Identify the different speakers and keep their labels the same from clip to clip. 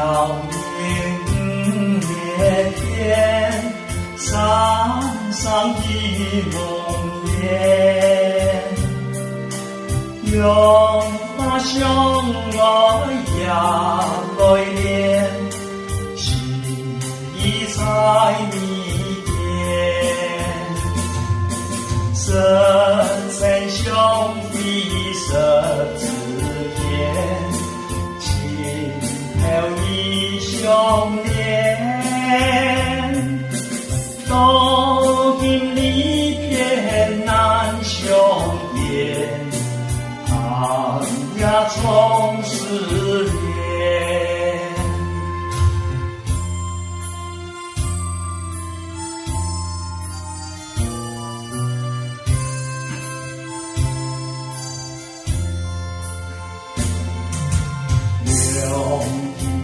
Speaker 1: 明月天，山上的梦魇，用花香来压来恋，心意在你间，深深兄弟十字天，情投意相连，多情离别难相见，寒鸦总是恋。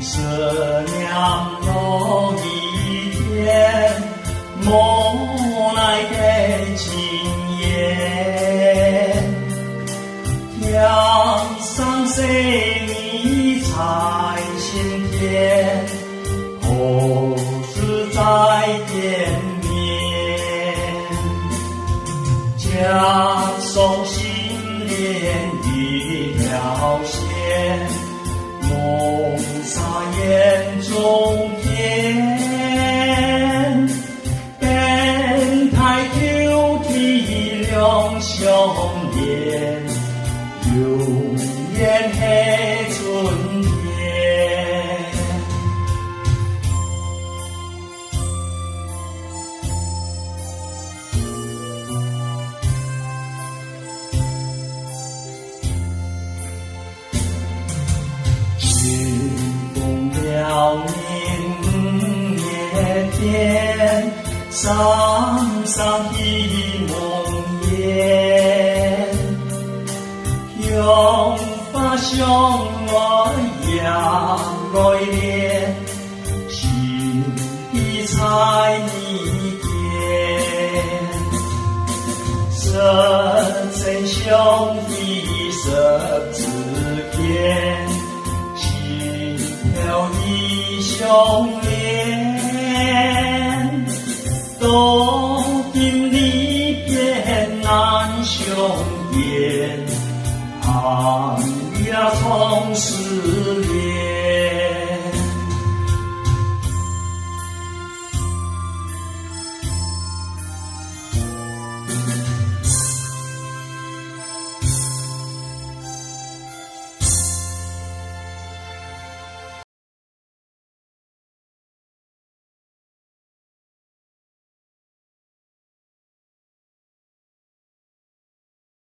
Speaker 1: 是娘若一天，梦来给情言，天上谁你在心田，何时再见面？家送心连一条线，梦洒眼中天，等待秋体两相连，永远黑春天。明月天，山上的梦魇，用花香来压来恋，心意在你间，深深兄弟十字天，有你相连，多情离别难相见，寒鸦总是恋。